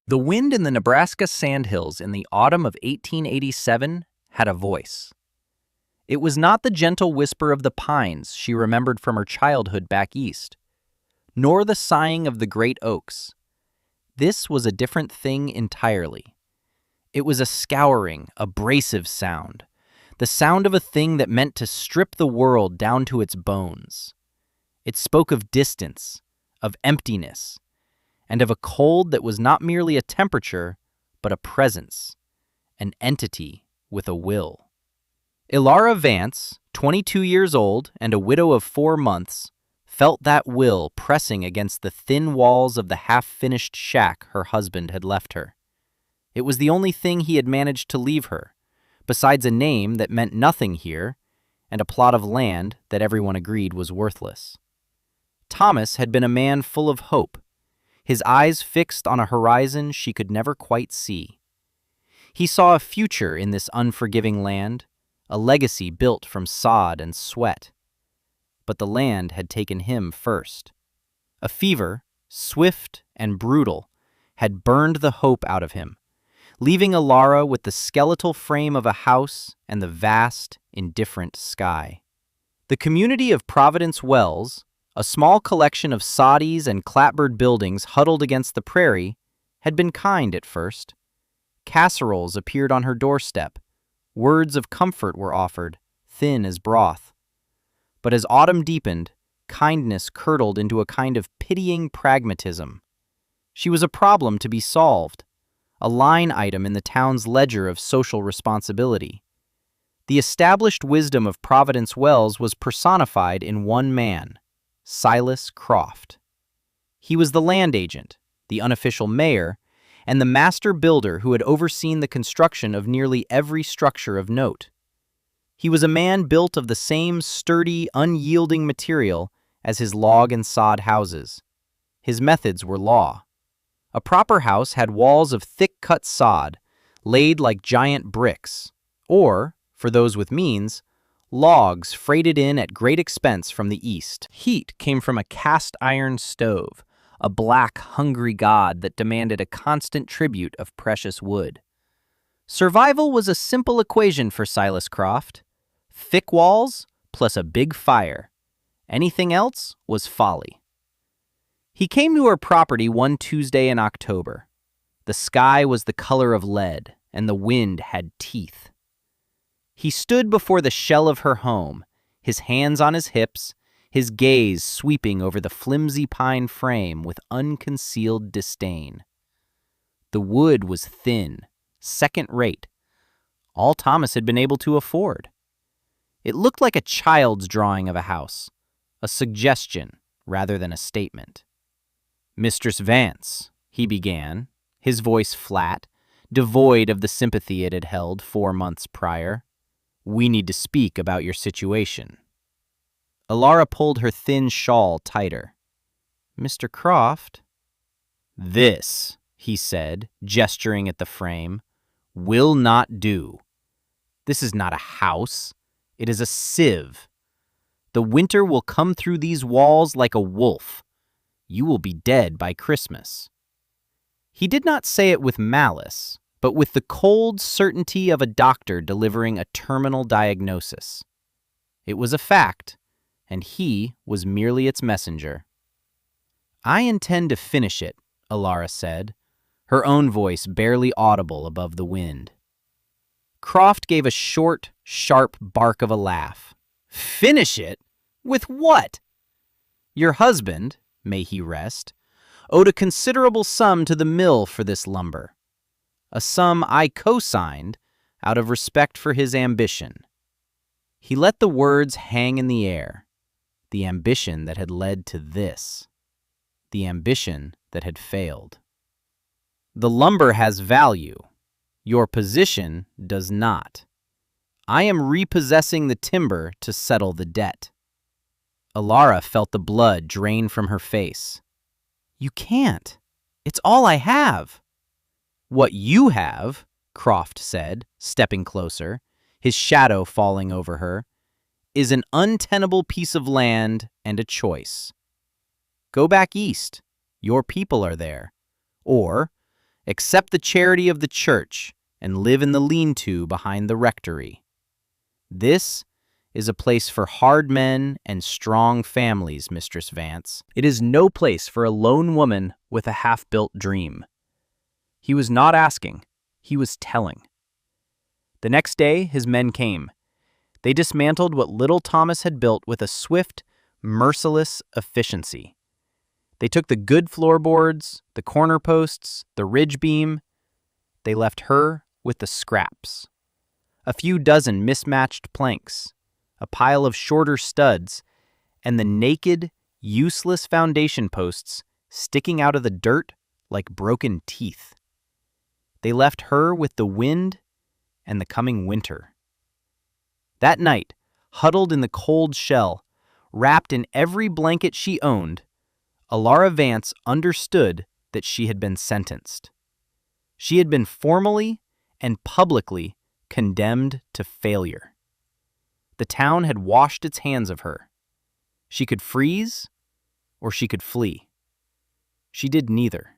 The wind in the Nebraska sandhills in the autumn of 1887 had a voice. It was not the gentle whisper of the pines she remembered from her childhood back east, nor the sighing of the great oaks. This was a different thing entirely. It was a scouring, abrasive sound, the sound of a thing that meant to strip the world down to its bones. It spoke of distance, of emptiness, and of a cold that was not merely a temperature, but a presence, an entity with a will. Ilara Vance, 22 years old and a widow of 4 months, felt that will pressing against the thin walls of the half-finished shack her husband had left her. It was the only thing he had managed to leave her, besides a name that meant nothing here and a plot of land that everyone agreed was worthless. Thomas had been a man full of hope, his eyes fixed on a horizon she could never quite see. He saw a future in this unforgiving land, a legacy built from sod and sweat. But the land had taken him first. A fever, swift and brutal, had burned the hope out of him, leaving Ilara with the skeletal frame of a house and the vast, indifferent sky. The community of Providence Wells, a small collection of soddies and clapboard buildings huddled against the prairie, had been kind at first. Casseroles appeared on her doorstep. Words of comfort were offered, thin as broth. But as autumn deepened, kindness curdled into a kind of pitying pragmatism. She was a problem to be solved, a line item in the town's ledger of social responsibility. The established wisdom of Providence Wells was personified in one man, Silas Croft. He was the land agent, the unofficial mayor, and the master builder who had overseen the construction of nearly every structure of note. He was a man built of the same sturdy, unyielding material as his log and sod houses. His methods were law. A proper house had walls of thick-cut sod, laid like giant bricks, or, for those with means, logs freighted in at great expense from the east. Heat came from a cast-iron stove, a black, hungry god that demanded a constant tribute of precious wood. Survival was a simple equation for Silas Croft. Thick walls plus a big fire. Anything else was folly. He came to her property one Tuesday in October. The sky was the color of lead, and the wind had teeth. He stood before the shell of her home, his hands on his hips, his gaze sweeping over the flimsy pine frame with unconcealed disdain. The wood was thin, second-rate, all Thomas had been able to afford. It looked like a child's drawing of a house, a suggestion rather than a statement. "Mistress Vance," he began, his voice flat, devoid of the sympathy it had held 4 months prior. "We need to speak about your situation." Ilara pulled her thin shawl tighter. "Mr. Croft?" "This," he said, gesturing at the frame, "will not do. This is not a house. It is a sieve. The winter will come through these walls like a wolf. You will be dead by Christmas." He did not say it with malice, but with the cold certainty of a doctor delivering a terminal diagnosis. It was a fact, and he was merely its messenger. "I intend to finish it," Ilara said, her own voice barely audible above the wind. Croft gave a short, sharp bark of a laugh. "Finish it? With what?" "Your husband, may he rest, owed a considerable sum to the mill for this lumber. A sum I co-signed out of respect for his ambition." He let the words hang in the air. The ambition that had led to this. The ambition that had failed. "The lumber has value. Your position does not. I am repossessing the timber to settle the debt." Ilara felt the blood drain from her face. "You can't. It's all I have." "What you have," Croft said, stepping closer, his shadow falling over her, "is an untenable piece of land and a choice. Go back east. Your people are there. Or, Accept the charity of the church and live in the lean-to behind the rectory. This is a place for hard men and strong families, Mistress Vance. It is no place for a lone woman with a half-built dream. He was not asking, he was telling. The next day, his men came. They dismantled what little Thomas had built with a swift, merciless efficiency. They took the good floorboards, the corner posts, the ridge beam. They left her with the scraps. A few dozen mismatched planks, a pile of shorter studs, and the naked, useless foundation posts sticking out of the dirt like broken teeth. They left her with the wind and the coming winter. That night, huddled in the cold shell, wrapped in every blanket she owned, Alara Vance understood that she had been sentenced. She had been formally and publicly condemned to failure. The town had washed its hands of her. She could freeze or she could flee. She did neither.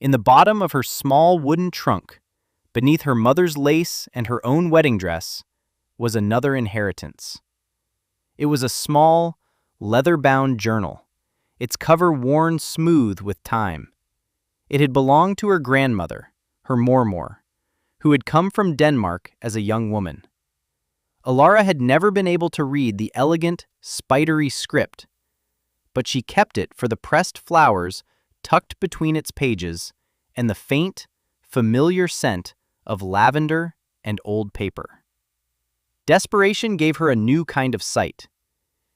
In the bottom of her small wooden trunk, beneath her mother's lace and her own wedding dress, was another inheritance. It was a small, leather-bound journal, its cover worn smooth with time. It had belonged to her grandmother, her Mormor, who had come from Denmark as a young woman. Alara had never been able to read the elegant, spidery script, but she kept it for the pressed flowers tucked between its pages and the faint, familiar scent of lavender and old paper. Desperation gave her a new kind of sight.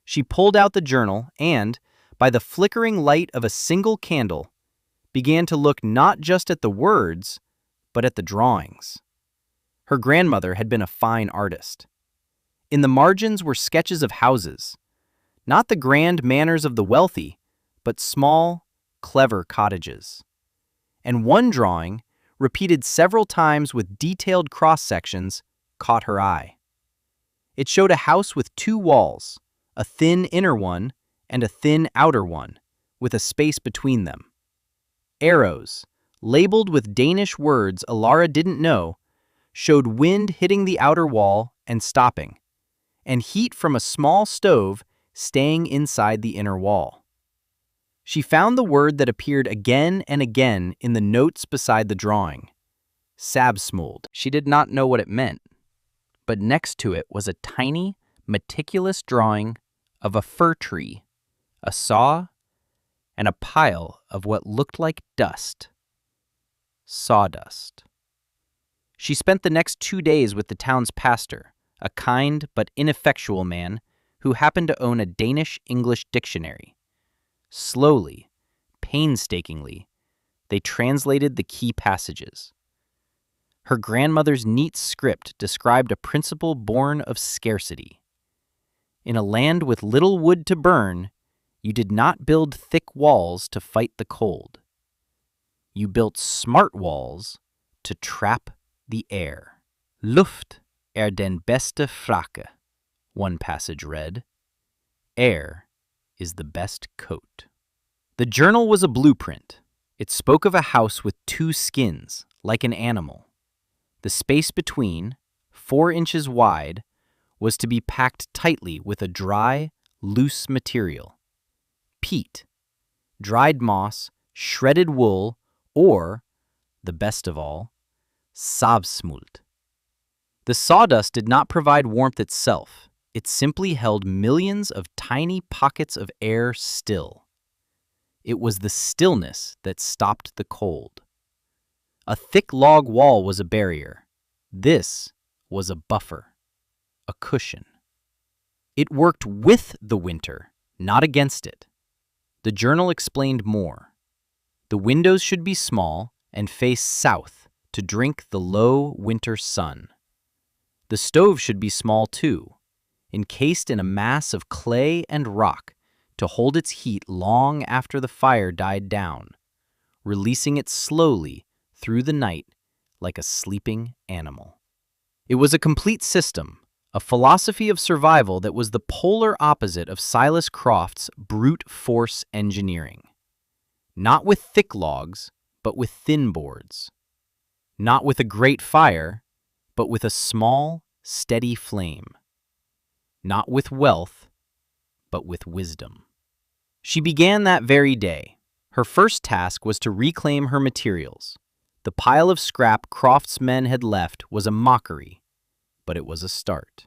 She pulled out the journal and, by the flickering light of a single candle, began to look not just at the words, but at the drawings. Her grandmother had been a fine artist. In the margins were sketches of houses, not the grand manors of the wealthy, but small, clever cottages. And one drawing, repeated several times with detailed cross-sections, caught her eye. It showed a house with two walls, a thin inner one and a thin outer one, with a space between them. Arrows, labeled with Danish words Alara didn't know, showed wind hitting the outer wall and stopping, and heat from a small stove staying inside the inner wall. She found the word that appeared again and again in the notes beside the drawing, Sabsmold. She did not know what it meant, but next to it was a tiny, meticulous drawing of a fir tree, a saw, and a pile of what looked like dust. Sawdust. She spent the next 2 days with the town's pastor, a kind but ineffectual man who happened to own a Danish-English dictionary. Slowly, painstakingly, they translated the key passages. Her grandmother's neat script described a principle born of scarcity. In a land with little wood to burn, you did not build thick walls to fight the cold. You built smart walls to trap the air. Luft den beste Frake, one passage read. Air is the best coat. The journal was a blueprint. It spoke of a house with 2 skins, like an animal. The space between, 4 inches wide, was to be packed tightly with a dry, loose material. Peat, dried moss, shredded wool, or, the best of all, sabsmuld. The sawdust did not provide warmth itself. It simply held millions of tiny pockets of air still. It was the stillness that stopped the cold. A thick log wall was a barrier. This was a buffer, a cushion. It worked with the winter, not against it. The journal explained more. The windows should be small and face south to drink the low winter sun. The stove should be small too, encased in a mass of clay and rock to hold its heat long after the fire died down, releasing it slowly through the night like a sleeping animal. It was a complete system, a philosophy of survival that was the polar opposite of Silas Croft's brute force engineering. Not with thick logs, but with thin boards. Not with a great fire, but with a small, steady flame. Not with wealth, but with wisdom. She began that very day. Her first task was to reclaim her materials. The pile of scrap craftsmen had left was a mockery, but it was a start.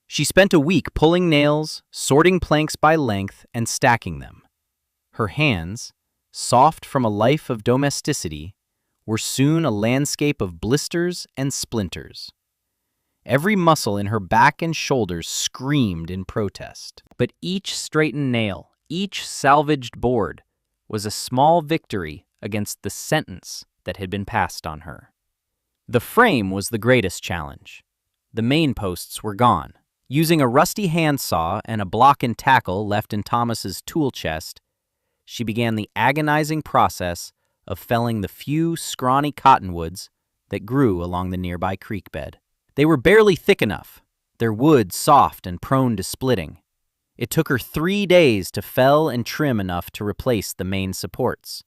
She spent a week pulling nails, sorting planks by length, and stacking them. Her hands, soft from a life of domesticity, were soon a landscape of blisters and splinters. Every muscle in her back and shoulders screamed in protest. But each straightened nail, each salvaged board, was a small victory against the sentence that had been passed on her. The frame was the greatest challenge. The main posts were gone. Using a rusty handsaw and a block and tackle left in Thomas's tool chest, she began the agonizing process of felling the few scrawny cottonwoods that grew along the nearby creek bed. They were barely thick enough, their wood soft and prone to splitting. It took her 3 days to fell and trim enough to replace the main supports.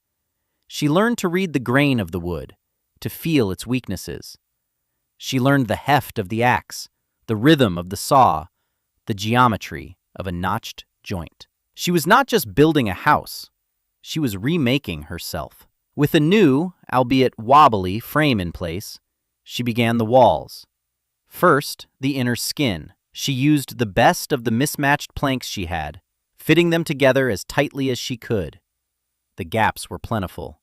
She learned to read the grain of the wood, to feel its weaknesses. She learned the heft of the axe, the rhythm of the saw, the geometry of a notched joint. She was not just building a house, she was remaking herself. With a new, albeit wobbly, frame in place, she began the walls. First, the inner skin. She used the best of the mismatched planks she had, fitting them together as tightly as she could. The gaps were plentiful.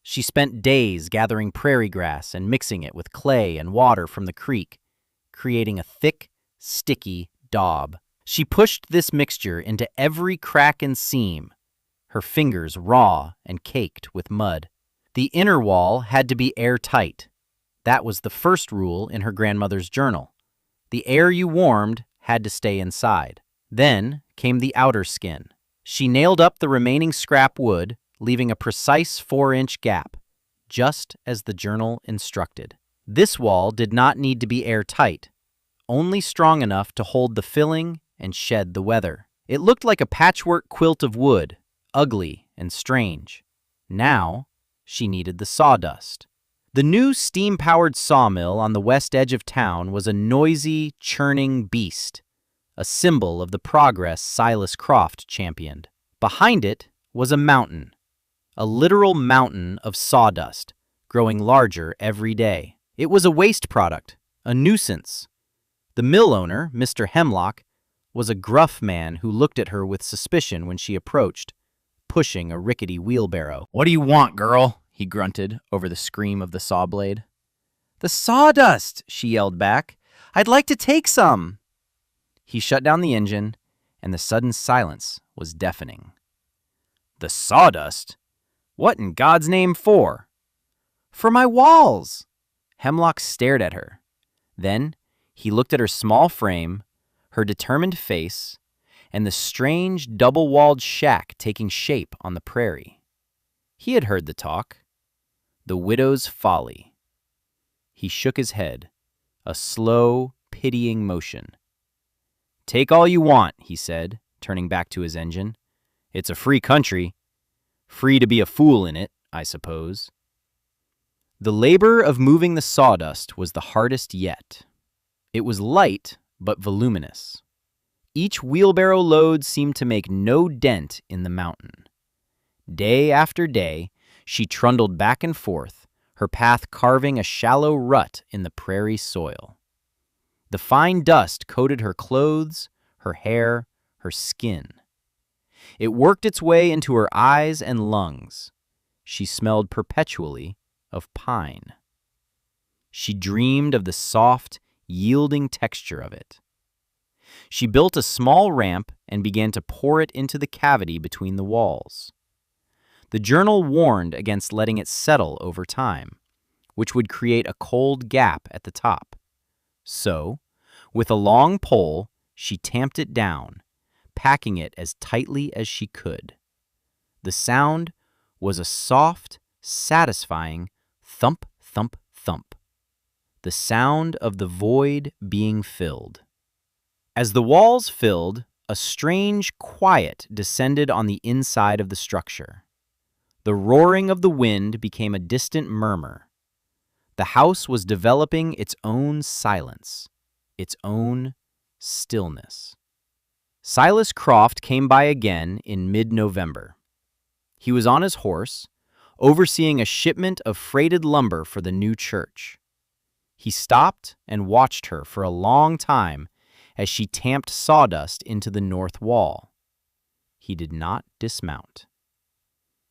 She spent days gathering prairie grass and mixing it with clay and water from the creek, creating a thick, sticky daub. She pushed this mixture into every crack and seam, her fingers raw and caked with mud. The inner wall had to be airtight. That was the first rule in her grandmother's journal. The air you warmed had to stay inside. Then came the outer skin. She nailed up the remaining scrap wood, leaving a precise 4-inch gap, just as the journal instructed. This wall did not need to be airtight, only strong enough to hold the filling and shed the weather. It looked like a patchwork quilt of wood, ugly and strange. Now, she needed the sawdust. The new steam-powered sawmill on the west edge of town was a noisy, churning beast, a symbol of the progress Silas Croft championed. Behind it was a mountain, a literal mountain of sawdust, growing larger every day. It was a waste product, a nuisance. The mill owner, Mr. Hemlock, was a gruff man who looked at her with suspicion when she approached, pushing a rickety wheelbarrow. "What do you want, girl?" he grunted over the scream of the saw blade. "The sawdust," she yelled back. "I'd like to take some." He shut down the engine, and the sudden silence was deafening. "The sawdust? What in God's name for?" "For my walls." Hemlock stared at her. Then he looked at her small frame, her determined face, and the strange double-walled shack taking shape on the prairie. He had heard the talk. The widow's folly. He shook his head, a slow, pitying motion. "Take all you want," he said, turning back to his engine. "It's a free country. Free to be a fool in it, I suppose." The labor of moving the sawdust was the hardest yet. It was light, but voluminous. Each wheelbarrow load seemed to make no dent in the mountain. Day after day, she trundled back and forth, her path carving a shallow rut in the prairie soil. The fine dust coated her clothes, her hair, her skin. It worked its way into her eyes and lungs. She smelled perpetually of pine. She dreamed of the soft, yielding texture of it. She built a small ramp and began to pour it into the cavity between the walls. The journal warned against letting it settle over time, which would create a cold gap at the top. So, with a long pole, she tamped it down, packing it as tightly as she could. The sound was a soft, satisfying thump, thump, thump. The sound of the void being filled. As the walls filled, a strange quiet descended on the inside of the structure. The roaring of the wind became a distant murmur. The house was developing its own silence, its own stillness. Silas Croft came by again in mid-November. He was on his horse, overseeing a shipment of freighted lumber for the new church. He stopped and watched her for a long time as she tamped sawdust into the north wall. He did not dismount.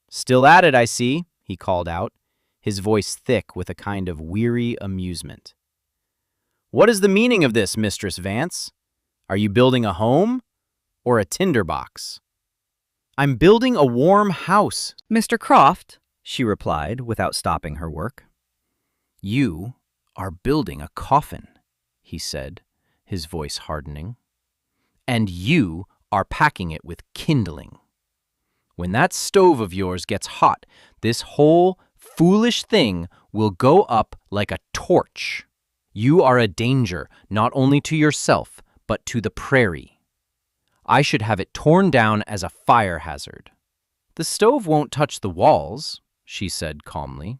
"Still at it, I see," he called out, his voice thick with a kind of weary amusement. "What is the meaning of this, Mistress Vance? Are you building a home or a tinderbox?" "I'm building a warm house, Mr. Croft," she replied without stopping her work. "You are building a coffin," he said, his voice hardening. "And you are packing it with kindling. When that stove of yours gets hot, this whole foolish thing will go up like a torch. You are a danger not only to yourself, but to the prairie. I should have it torn down as a fire hazard." "The stove won't touch the walls," she said calmly,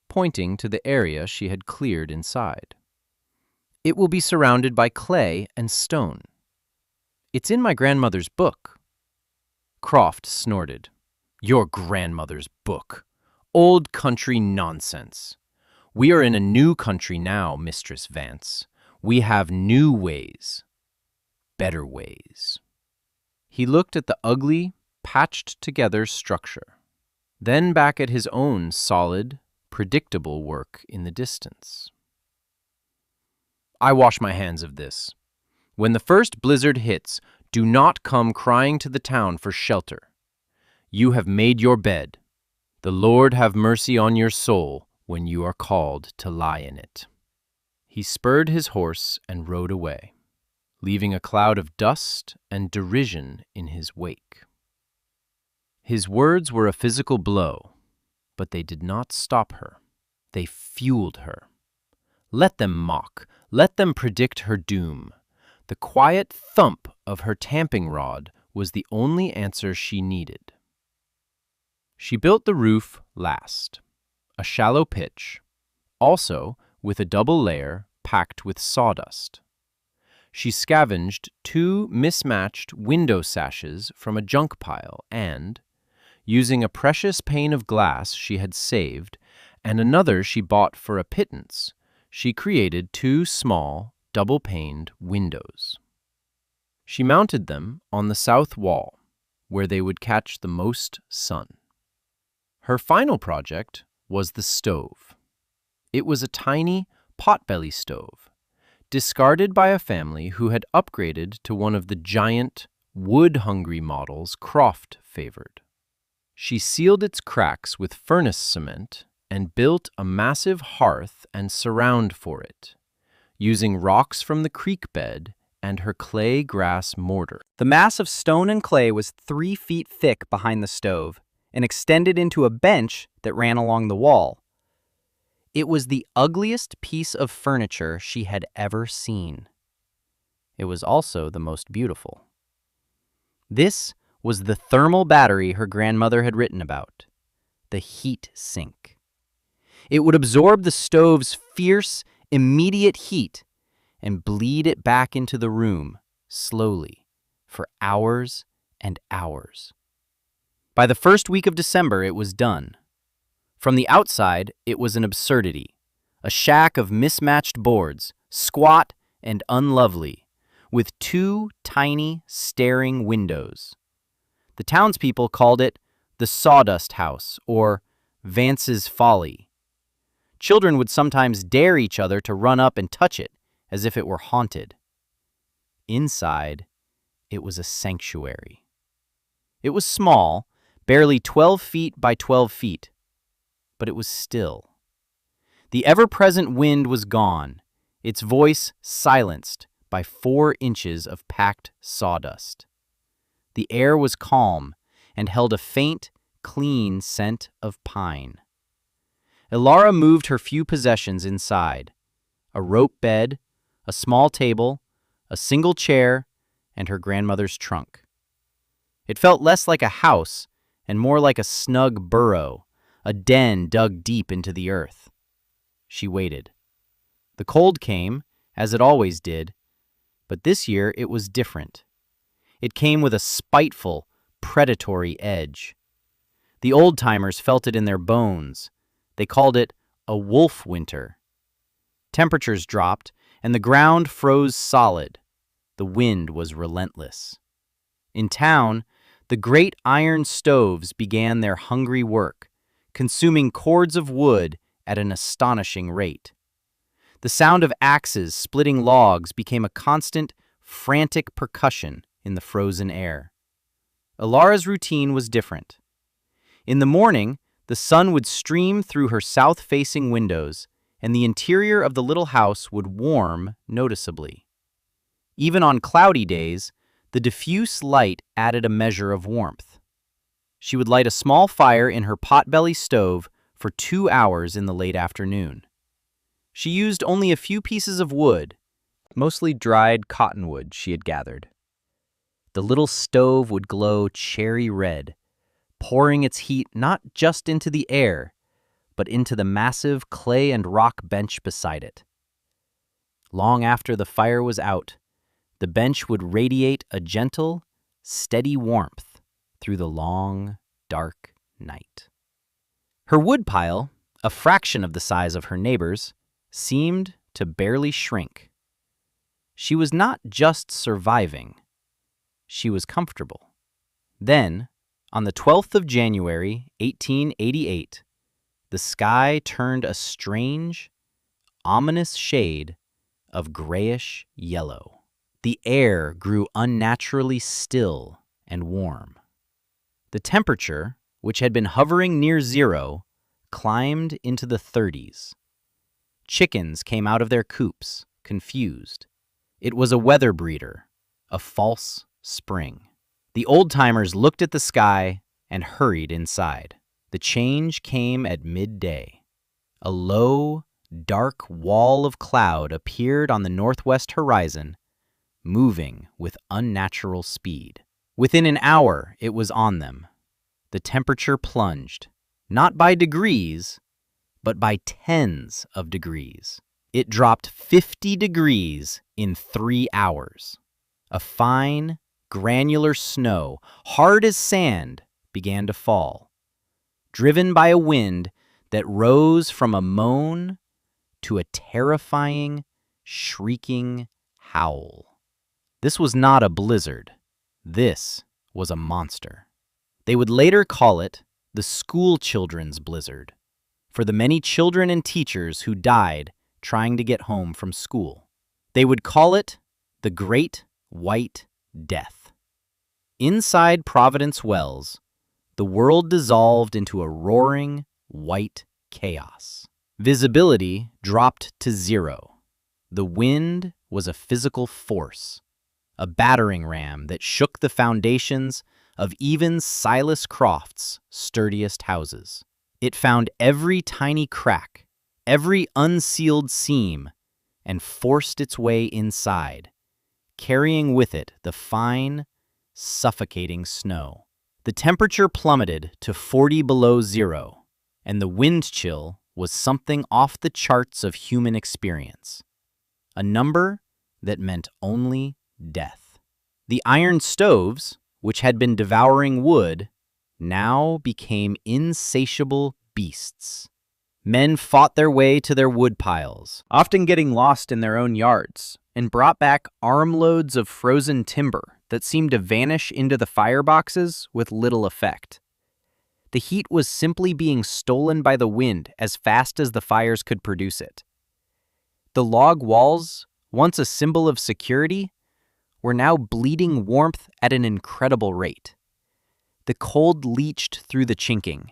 pointing to the area she had cleared inside. "It will be surrounded by clay and stone. It's in my grandmother's book." Croft snorted. "Your grandmother's book. Old country nonsense. We are in a new country now, Mistress Vance. We have new ways. Better ways." He looked at the ugly, patched-together structure, then back at his own solid, predictable work in the distance. "I wash my hands of this. When the first blizzard hits, do not come crying to the town for shelter. You have made your bed. The Lord have mercy on your soul when you are called to lie in it." He spurred his horse and rode away, leaving a cloud of dust and derision in his wake. His words were a physical blow, but they did not stop her. They fueled her. Let them mock, let them predict her doom. The quiet thump of her tamping rod was the only answer she needed. She built the roof last, a shallow pitch, also with a double layer packed with sawdust. She scavenged 2 mismatched window sashes from a junk pile and, using a precious pane of glass she had saved and another she bought for a pittance, she created 2 small, double-paned windows. She mounted them on the south wall, where they would catch the most sun. Her final project was the stove. It was a tiny potbelly stove, discarded by a family who had upgraded to one of the giant, wood-hungry models Croft favored. She sealed its cracks with furnace cement and built a massive hearth and surround for it, using rocks from the creek bed and her clay grass mortar. The mass of stone and clay was 3 feet thick behind the stove and extended into a bench that ran along the wall. It was the ugliest piece of furniture she had ever seen. It was also the most beautiful. This was the thermal battery her grandmother had written about, the heat sink. It would absorb the stove's fierce, immediate heat and bleed it back into the room, slowly, for hours and hours. By the first week of December, it was done. From the outside, it was an absurdity, a shack of mismatched boards, squat and unlovely, with 2 tiny, staring windows. The townspeople called it the Sawdust House or Vance's Folly. Children would sometimes dare each other to run up and touch it as if it were haunted. Inside, it was a sanctuary. It was small, barely 12 feet by 12 feet, but it was still. The ever-present wind was gone, its voice silenced by 4 inches of packed sawdust. The air was calm and held a faint, clean scent of pine. Ilara moved her few possessions inside: a rope bed, a small table, a single chair, and her grandmother's trunk. It felt less like a house and more like a snug burrow, a den dug deep into the earth. She waited. The cold came, as it always did, but this year it was different. It came with a spiteful, predatory edge. The old-timers felt it in their bones. They called it a wolf winter. Temperatures dropped, and the ground froze solid. The wind was relentless. In town, the great iron stoves began their hungry work, consuming cords of wood at an astonishing rate. The sound of axes splitting logs became a constant, frantic percussion in the frozen air. Alara's routine was different. In the morning, the sun would stream through her south-facing windows, and the interior of the little house would warm noticeably. Even on cloudy days, the diffuse light added a measure of warmth. She would light a small fire in her potbelly stove for 2 hours in the late afternoon. She used only a few pieces of wood, mostly dried cottonwood she had gathered. The little stove would glow cherry red, pouring its heat not just into the air, but into the massive clay and rock bench beside it. Long after the fire was out, the bench would radiate a gentle, steady warmth through the long, dark night. Her woodpile, a fraction of the size of her neighbor's, seemed to barely shrink. She was not just surviving. She was comfortable. Then, on the 12th of January, 1888, the sky turned a strange, ominous shade of grayish yellow. The air grew unnaturally still and warm. The temperature, which had been hovering near zero, climbed into the 30s. Chickens came out of their coops, confused. It was a weather breeder, a false spring. The old-timers looked at the sky and hurried inside. The change came at midday. A low, dark wall of cloud appeared on the northwest horizon, moving with unnatural speed. Within an hour, it was on them. The temperature plunged, not by degrees, but by tens of degrees. It dropped 50 degrees in 3 hours. A fine, granular snow, hard as sand, began to fall, driven by a wind that rose from a moan to a terrifying, shrieking howl. This was not a blizzard. This was a monster. They would later call it the school children's blizzard, for the many children and teachers who died trying to get home from school. They would call it the Great White Death. Inside Providence Wells, the world dissolved into a roaring, white chaos. Visibility dropped to zero. The wind was a physical force, a battering ram that shook the foundations of even Silas Croft's sturdiest houses. It found every tiny crack, every unsealed seam, and forced its way inside, carrying with it the fine, suffocating snow. The temperature plummeted to 40 below zero, and the wind chill was something off the charts of human experience, a number that meant only death. The iron stoves, which had been devouring wood, now became insatiable beasts. Men fought their way to their wood piles, often getting lost in their own yards, and brought back armloads of frozen timber that seemed to vanish into the fireboxes with little effect. The heat was simply being stolen by the wind as fast as the fires could produce it. The log walls, once a symbol of security, were now bleeding warmth at an incredible rate. The cold leached through the chinking.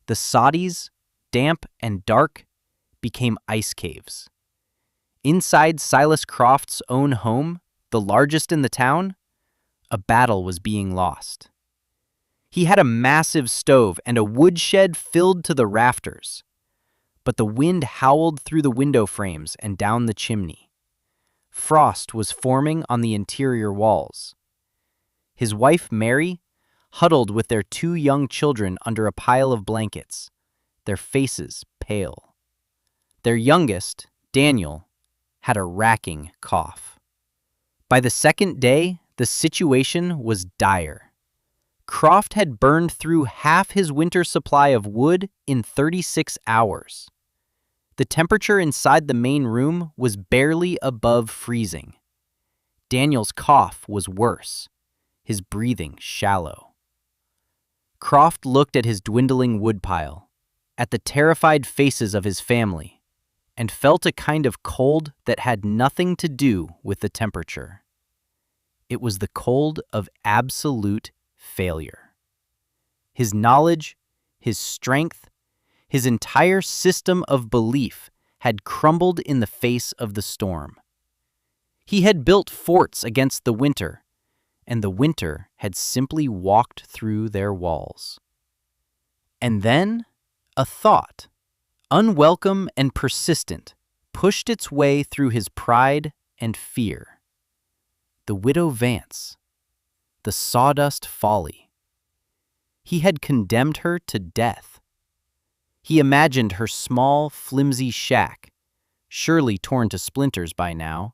The soddies, damp and dark, became ice caves. Inside Silas Croft's own home, the largest in the town, a battle was being lost. He had a massive stove and a woodshed filled to the rafters, but the wind howled through the window frames and down the chimney. Frost was forming on the interior walls. His wife, Mary, huddled with their 2 young children under a pile of blankets, their faces pale. Their youngest, Daniel, had a racking cough. By the second day, the situation was dire. Croft had burned through half his winter supply of wood in 36 hours. The temperature inside the main room was barely above freezing. Daniel's cough was worse, his breathing shallow. Croft looked at his dwindling woodpile, at the terrified faces of his family, and felt a kind of cold that had nothing to do with the temperature. It was the cold of absolute failure. His knowledge, his strength, his entire system of belief had crumbled in the face of the storm. He had built forts against the winter, and the winter had simply walked through their walls. And then a thought, unwelcome and persistent, pushed its way through his pride and fear. The Widow Vance, the Sawdust folly. He had condemned her to death. He imagined her small, flimsy shack, surely torn to splinters by now,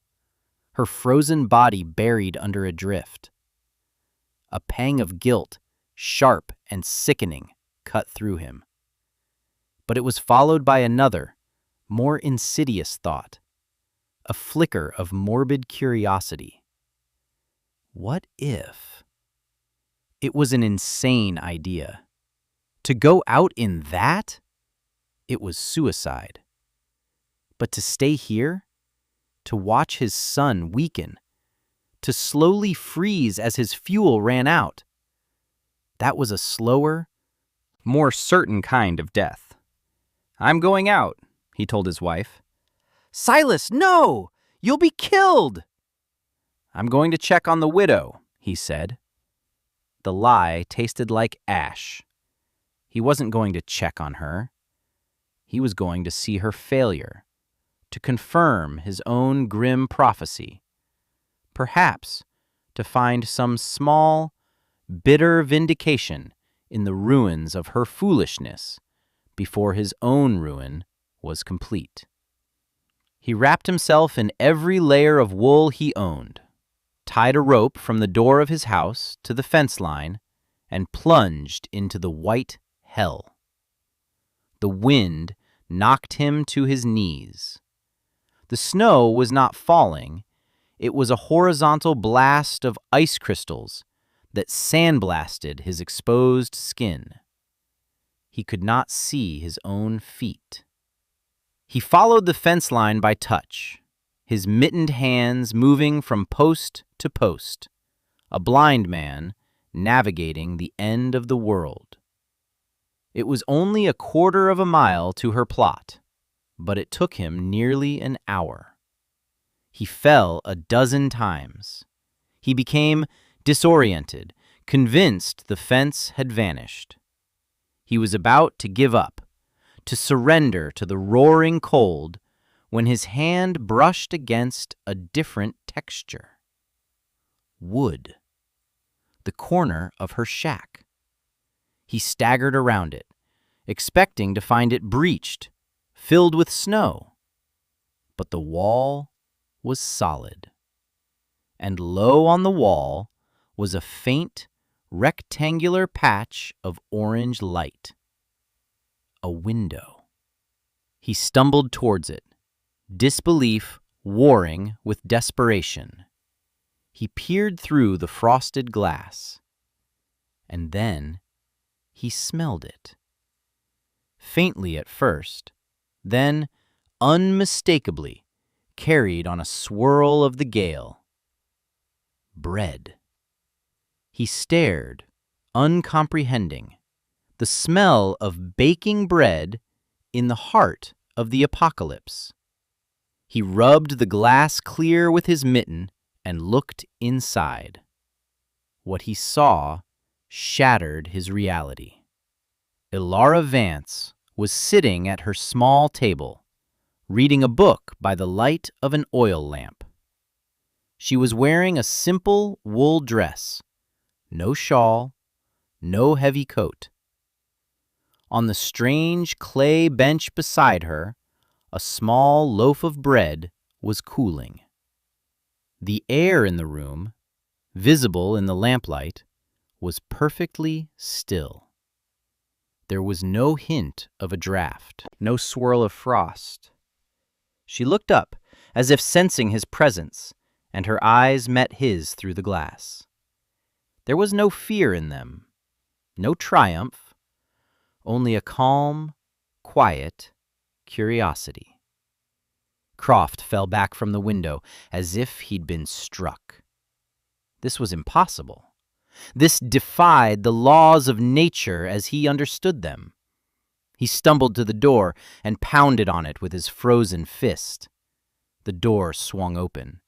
her frozen body buried under a drift. A pang of guilt, sharp and sickening, cut through him. But it was followed by another, more insidious thought, a flicker of morbid curiosity. What if? It was an insane idea. To go out in that? It was suicide. But to stay here? To watch his son weaken? To slowly freeze as his fuel ran out? That was a slower, more certain kind of death. "I'm going out," he told his wife. "Silas, no! You'll be killed!" "I'm going to check on the widow," he said. The lie tasted like ash. He wasn't going to check on her. He was going to see her failure, to confirm his own grim prophecy, perhaps to find some small, bitter vindication in the ruins of her foolishness before his own ruin was complete. He wrapped himself in every layer of wool he owned, tied a rope from the door of his house to the fence line, and plunged into the white hell. The wind knocked him to his knees. The snow was not falling. It was a horizontal blast of ice crystals that sandblasted his exposed skin. He could not see his own feet. He followed the fence line by touch, his mittened hands moving from post to post, a blind man navigating the end of the world. It was only a quarter of a mile to her plot, but it took him nearly an hour. He fell a dozen times. He became disoriented, convinced the fence had vanished. He was about to give up, to surrender to the roaring cold, when his hand brushed against a different texture. Wood. The corner of her shack. He staggered around it, expecting to find it breached, filled with snow. But the wall was solid. And low on the wall was a faint, rectangular patch of orange light. A window. He stumbled towards it, disbelief warring with desperation. He peered through the frosted glass, and then he smelled it. Faintly at first, then unmistakably carried on a swirl of the gale. Bread. He stared, uncomprehending, the smell of baking bread in the heart of the apocalypse. He rubbed the glass clear with his mitten and looked inside. What he saw shattered his reality. Ilara Vance was sitting at her small table, reading a book by the light of an oil lamp. She was wearing a simple wool dress, no shawl, no heavy coat. On the strange clay bench beside her, a small loaf of bread was cooling. The air in the room, visible in the lamplight, was perfectly still. There was no hint of a draft, no swirl of frost. She looked up, as if sensing his presence, and her eyes met his through the glass. There was no fear in them, no triumph, only a calm, quiet curiosity. Croft fell back from the window as if he'd been struck. This was impossible. This defied the laws of nature as he understood them. He stumbled to the door and pounded on it with his frozen fist. The door swung open.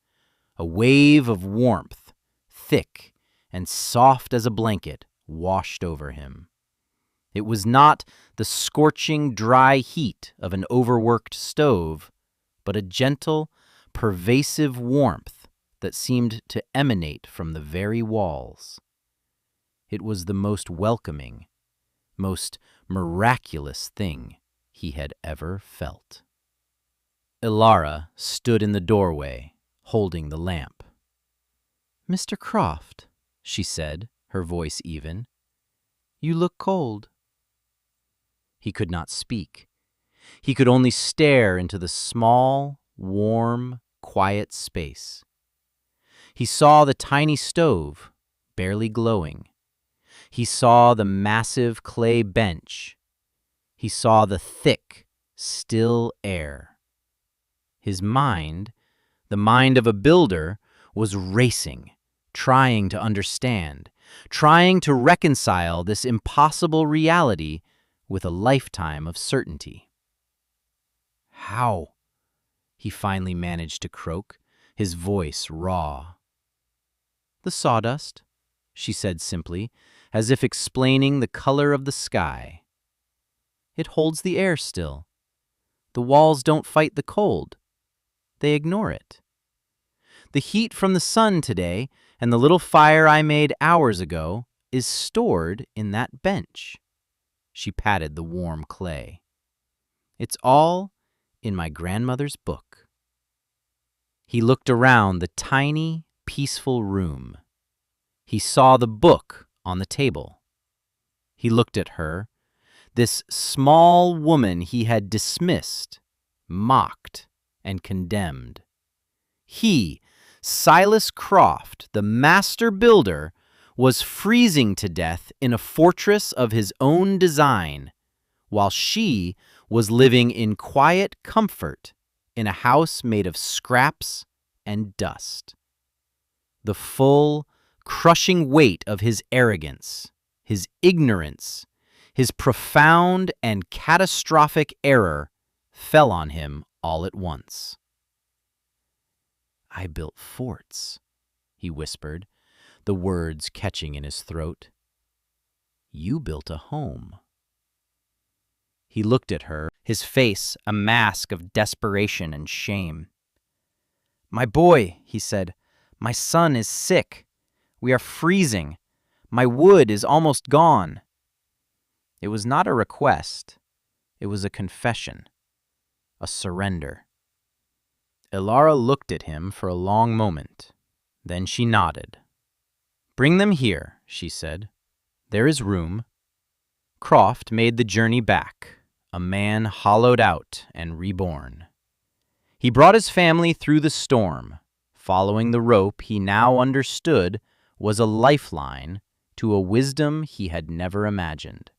A wave of warmth, thick and soft as a blanket, washed over him. It was not the scorching, dry heat of an overworked stove, but a gentle, pervasive warmth that seemed to emanate from the very walls. It was the most welcoming, most miraculous thing he had ever felt. Ilara stood in the doorway, holding the lamp. "Mr. Croft," she said, her voice even, "you look cold." He could not speak. He could only stare into the small, warm, quiet space. He saw the tiny stove, barely glowing. He saw the massive clay bench. He saw the thick, still air. His mind, the mind of a builder, was racing, trying to understand, trying to reconcile this impossible reality with a lifetime of certainty. "How?" he finally managed to croak, his voice raw. "The sawdust," she said simply, as if explaining the color of the sky. "It holds the air still. The walls don't fight the cold. They ignore it. The heat from the sun today and the little fire I made hours ago is stored in that bench." She patted the warm clay. "It's all in my grandmother's book." He looked around the tiny, peaceful room. He saw the book on the table. He looked at her, this small woman he had dismissed, mocked, and condemned. He, Silas Croft, the master builder, was freezing to death in a fortress of his own design, while she was living in quiet comfort in a house made of scraps and dust. The full, crushing weight of his arrogance, his ignorance, his profound and catastrophic error fell on him all at once. "I built forts," he whispered, the words catching in his throat. "You built a home." He looked at her, his face a mask of desperation and shame. "My boy," he said, "my son is sick. We are freezing. My wood is almost gone." It was not a request. It was a confession, a surrender. Ilara looked at him for a long moment. Then she nodded. "Bring them here," she said. "There is room." Croft made the journey back, a man hollowed out and reborn. He brought his family through the storm, following the rope he now understood was a lifeline to a wisdom he had never imagined.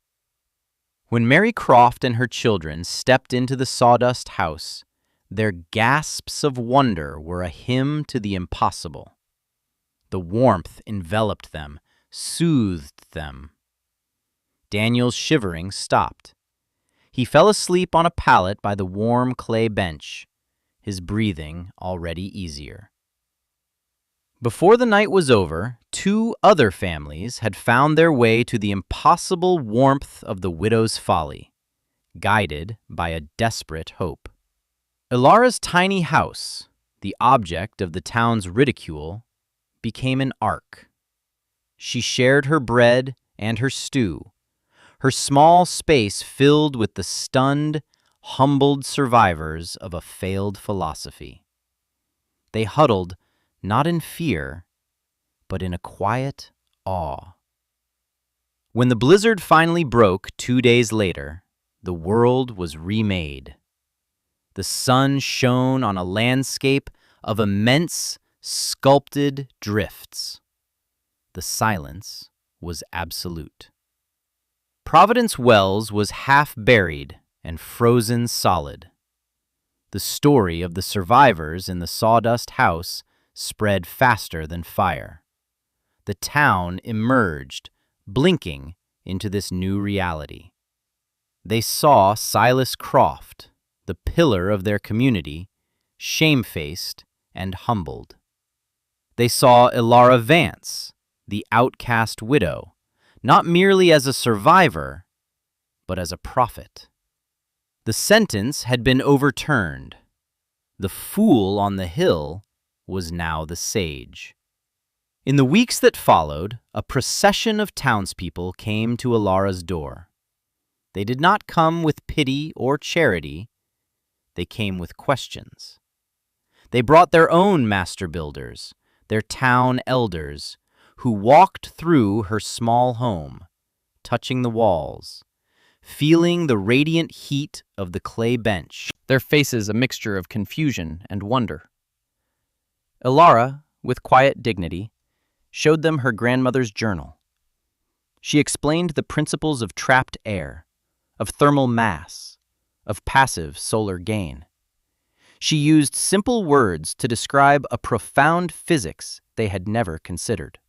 When Mary Croft and her children stepped into the sawdust house, their gasps of wonder were a hymn to the impossible. The warmth enveloped them, soothed them. Daniel's shivering stopped. He fell asleep on a pallet by the warm clay bench, his breathing already easier. Before the night was over, 2 other families had found their way to the impossible warmth of the widow's folly, guided by a desperate hope. Ilara's tiny house, the object of the town's ridicule, became an ark. She shared her bread and her stew, her small space filled with the stunned, humbled survivors of a failed philosophy. They huddled not in fear, but in a quiet awe. When the blizzard finally broke 2 days later, the world was remade. The sun shone on a landscape of immense, sculpted drifts. The silence was absolute. Providence Wells was half buried and frozen solid. The story of the survivors in the Sawdust house spread faster than fire. The town emerged, blinking into this new reality. They saw Silas Croft, the pillar of their community, shamefaced and humbled. They saw Elara Vance, the outcast widow, not merely as a survivor, but as a prophet. The sentence had been overturned. The fool on the hill was now the sage. In the weeks that followed, a procession of townspeople came to Elara's door. They did not come with pity or charity. They came with questions. They brought their own master builders, their town elders, who walked through her small home, touching the walls, feeling the radiant heat of the clay bench, their faces a mixture of confusion and wonder. Elara, with quiet dignity, showed them her grandmother's journal. She explained the principles of trapped air, of thermal mass, of passive solar gain. She used simple words to describe a profound physics they had never considered.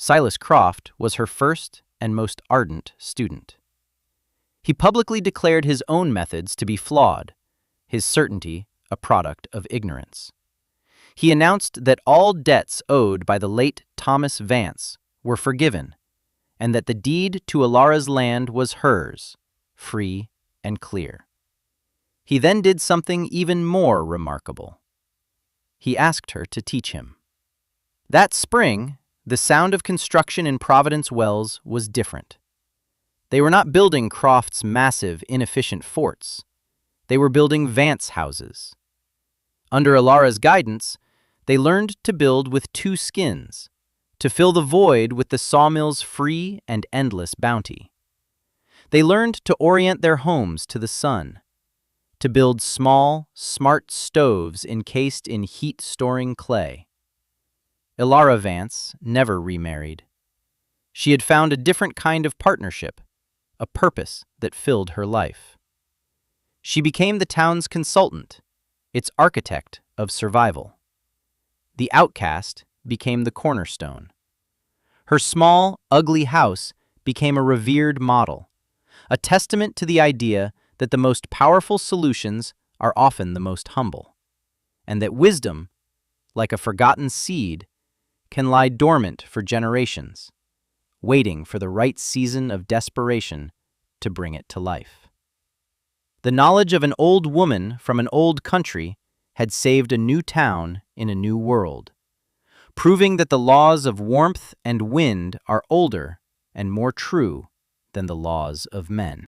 Silas Croft was her first and most ardent student. He publicly declared his own methods to be flawed, his certainty a product of ignorance. He announced that all debts owed by the late Thomas Vance were forgiven, and that the deed to Elara's land was hers, free and clear. He then did something even more remarkable. He asked her to teach him. That spring, the sound of construction in Providence Wells was different. They were not building Croft's massive, inefficient forts. They were building Vance houses. Under Elara's guidance, they learned to build with two skins, to fill the void with the sawmill's free and endless bounty. They learned to orient their homes to the sun, to build small, smart stoves encased in heat-storing clay. Elara Vance never remarried. She had found a different kind of partnership, a purpose that filled her life. She became the town's consultant, its architect of survival. The outcast became the cornerstone. Her small, ugly house became a revered model, a testament to the idea that the most powerful solutions are often the most humble, and that wisdom, like a forgotten seed, can lie dormant for generations, waiting for the right season of desperation to bring it to life. The knowledge of an old woman from an old country had saved a new town in a new world, proving that the laws of warmth and wind are older and more true than the laws of men.